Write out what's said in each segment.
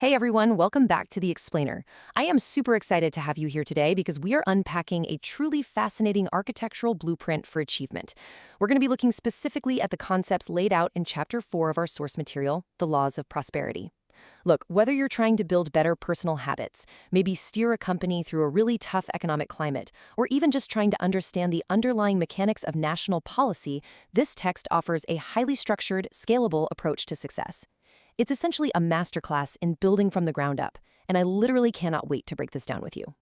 Hey everyone, welcome back to The Explainer. I am super excited to have you here today because we are unpacking a truly fascinating architectural blueprint for achievement. We're going to be looking specifically at the concepts laid out in Chapter 4 of our source material, The Laws of Prosperity. Look, whether you're trying to build better personal habits, maybe steer a company through a really tough economic climate, or even just trying to understand the underlying mechanics of national policy, this text offers a highly structured, scalable approach to success. It's essentially a masterclass in building from the ground up, and I literally cannot wait to break this down with you.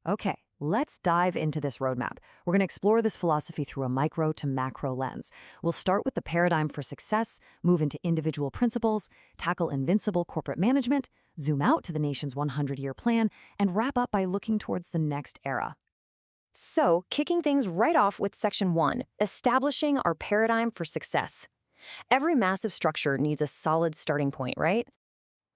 Okay, let's dive into this roadmap. We're going to explore this philosophy through a micro to macro lens. We'll start with the paradigm for success, move into individual principles, tackle invincible corporate management, zoom out to the nation's 100-year plan, and wrap up by looking towards the next era. So, kicking things right off with Section 1, establishing our paradigm for success. Every massive structure needs a solid starting point, right?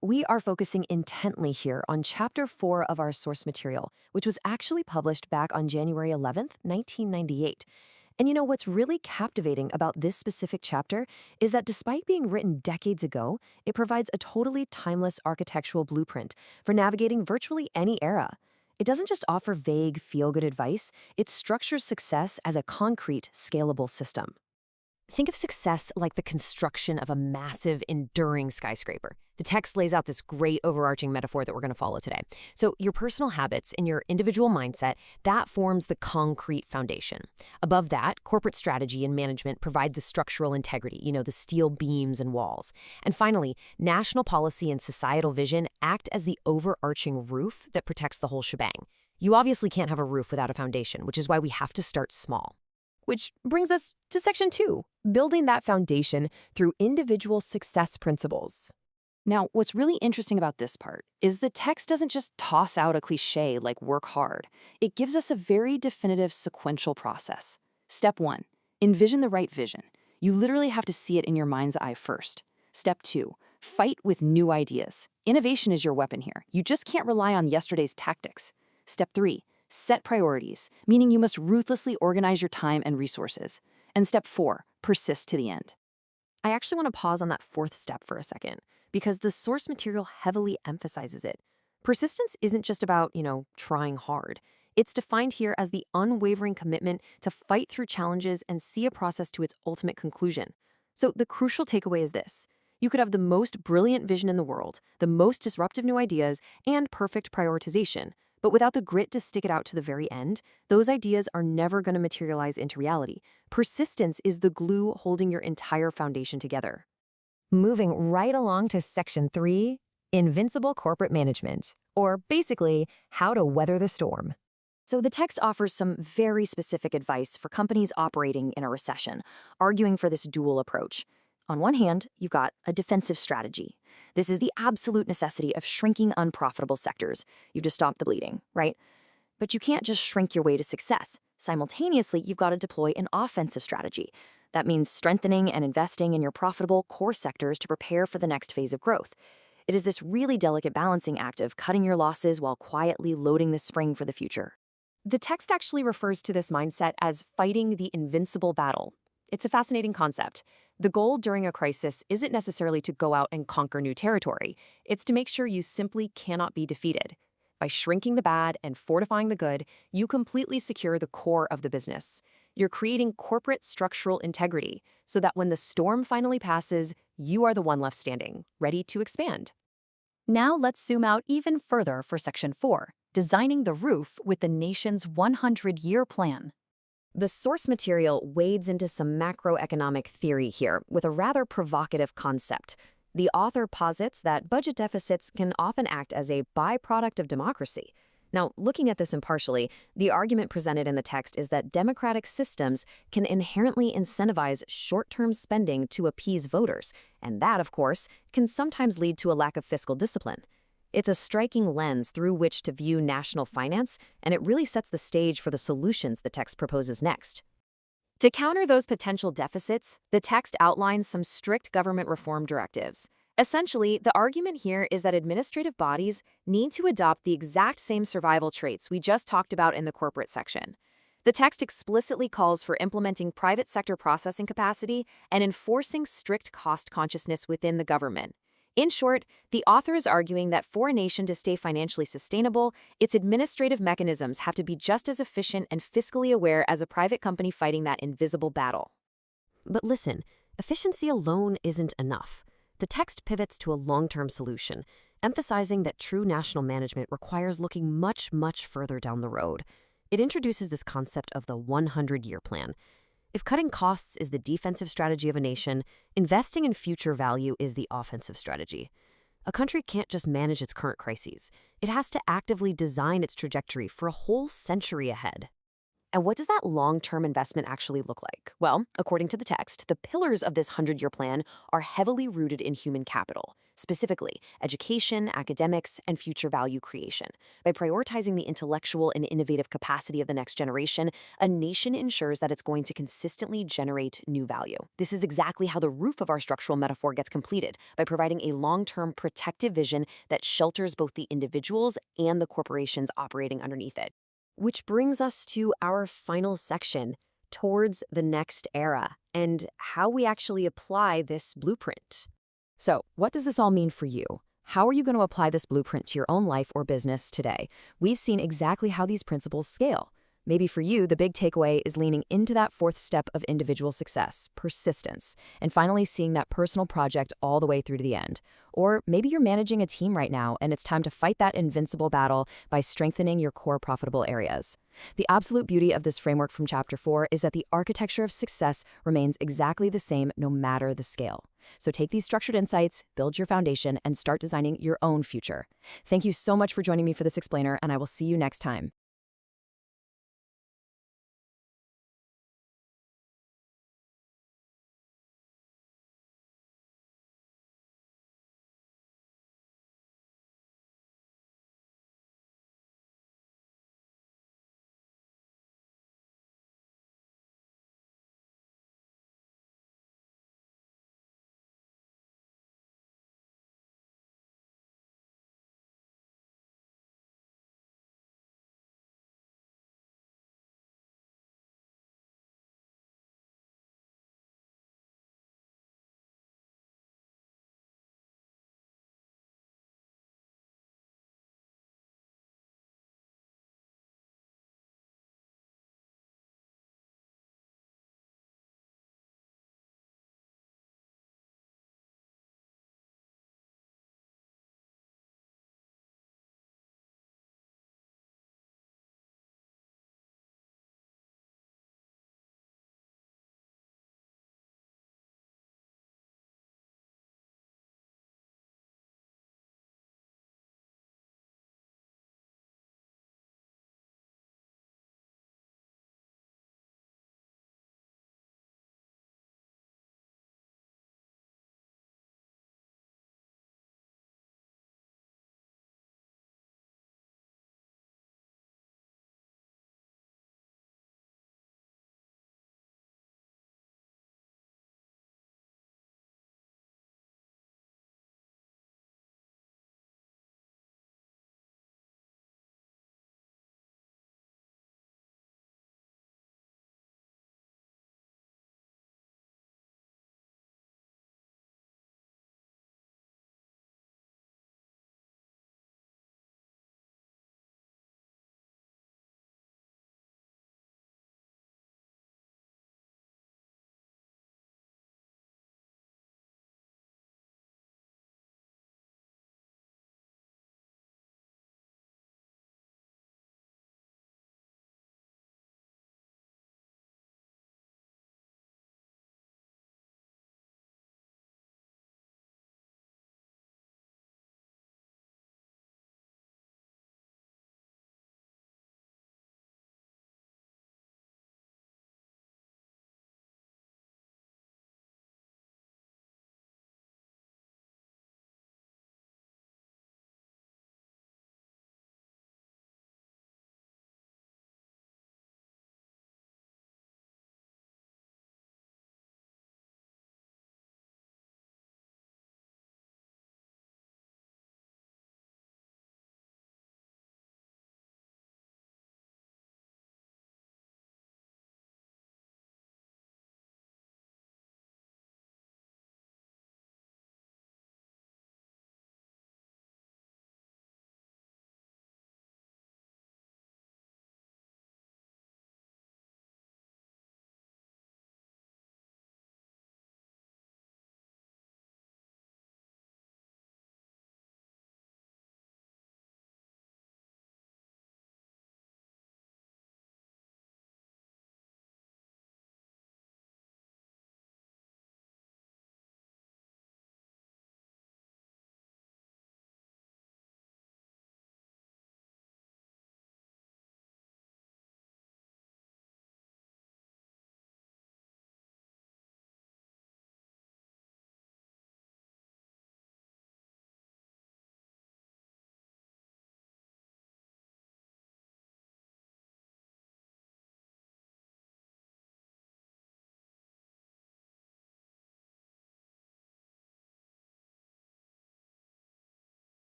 We are focusing intently here on Chapter 4 of our source material, which was actually published back on January 11th, 1998. And you know what's really captivating about this specific chapter is that despite being written decades ago, it provides a totally timeless architectural blueprint for navigating virtually any era. It doesn't just offer vague, feel-good advice, it structures success as a concrete, scalable system. Think of success like the construction of a massive, enduring skyscraper. The text lays out this great overarching metaphor that we're going to follow today. So your personal habits and your individual mindset, that forms the concrete foundation. Above that, corporate strategy and management provide the structural integrity, the steel beams and walls. And finally, national policy and societal vision act as the overarching roof that protects the whole shebang. You obviously can't have a roof without a foundation, which is why we have to start small. Which brings us to Section 2, building that foundation through individual success principles. Now, what's really interesting about this part is the text doesn't just toss out a cliche like work hard. It gives us a very definitive sequential process. Step 1, envision the right vision. You literally have to see it in your mind's eye first. Step 2, fight with new ideas. Innovation is your weapon here. You just can't rely on yesterday's tactics. Step 3, set priorities, meaning you must ruthlessly organize your time and resources. And step 4, persist to the end. I actually want to pause on that fourth step for a second, because the source material heavily emphasizes it. Persistence isn't just about, trying hard. It's defined here as the unwavering commitment to fight through challenges and see a process to its ultimate conclusion. So the crucial takeaway is this. You could have the most brilliant vision in the world, the most disruptive new ideas, and perfect prioritization. But without the grit to stick it out to the very end, those ideas are never going to materialize into reality. Persistence is the glue holding your entire foundation together. Moving right along to Section 3, Invincible Corporate Management, or basically, how to weather the storm. So the text offers some very specific advice for companies operating in a recession, arguing for this dual approach. On one hand, you've got a defensive strategy. This is the absolute necessity of shrinking unprofitable sectors. You've just stopped the bleeding, right? But you can't just shrink your way to success. Simultaneously, you've got to deploy an offensive strategy. That means strengthening and investing in your profitable core sectors to prepare for the next phase of growth. It is this really delicate balancing act of cutting your losses while quietly loading the spring for the future. The text actually refers to this mindset as fighting the invincible battle. It's a fascinating concept. The goal during a crisis isn't necessarily to go out and conquer new territory. It's to make sure you simply cannot be defeated. By shrinking the bad and fortifying the good, you completely secure the core of the business. You're creating corporate structural integrity so that when the storm finally passes, you are the one left standing, ready to expand. Now let's zoom out even further for Section 4, designing the roof with the nation's 100-year plan. The source material wades into some macroeconomic theory here with a rather provocative concept. The author posits that budget deficits can often act as a byproduct of democracy. Now, looking at this impartially, the argument presented in the text is that democratic systems can inherently incentivize short-term spending to appease voters, and that, of course, can sometimes lead to a lack of fiscal discipline. It's a striking lens through which to view national finance, and it really sets the stage for the solutions the text proposes next. To counter those potential deficits, the text outlines some strict government reform directives. Essentially, the argument here is that administrative bodies need to adopt the exact same survival traits we just talked about in the corporate section. The text explicitly calls for implementing private sector processing capacity and enforcing strict cost consciousness within the government. In short, the author is arguing that for a nation to stay financially sustainable, its administrative mechanisms have to be just as efficient and fiscally aware as a private company fighting that invisible battle. But listen, efficiency alone isn't enough. The text pivots to a long-term solution, emphasizing that true national management requires looking much, much further down the road. It introduces this concept of the 100-year plan. If cutting costs is the defensive strategy of a nation, investing in future value is the offensive strategy. A country can't just manage its current crises. It has to actively design its trajectory for a whole century ahead. And what does that long-term investment actually look like? Well, according to the text, the pillars of this 100-year plan are heavily rooted in human capital, specifically education, academics, and future value creation. By prioritizing the intellectual and innovative capacity of the next generation, a nation ensures that it's going to consistently generate new value. This is exactly how the roof of our structural metaphor gets completed, by providing a long-term protective vision that shelters both the individuals and the corporations operating underneath it. Which brings us to our final section, towards the next era, and how we actually apply this blueprint. So, what does this all mean for you? How are you going to apply this blueprint to your own life or business today? We've seen exactly how these principles scale. Maybe for you, the big takeaway is leaning into that fourth step of individual success, persistence, and finally seeing that personal project all the way through to the end. Or maybe you're managing a team right now and it's time to fight that invincible battle by strengthening your core profitable areas. The absolute beauty of this framework from Chapter 4 is that the architecture of success remains exactly the same no matter the scale. So take these structured insights, build your foundation, and start designing your own future. Thank you so much for joining me for this explainer, and I will see you next time.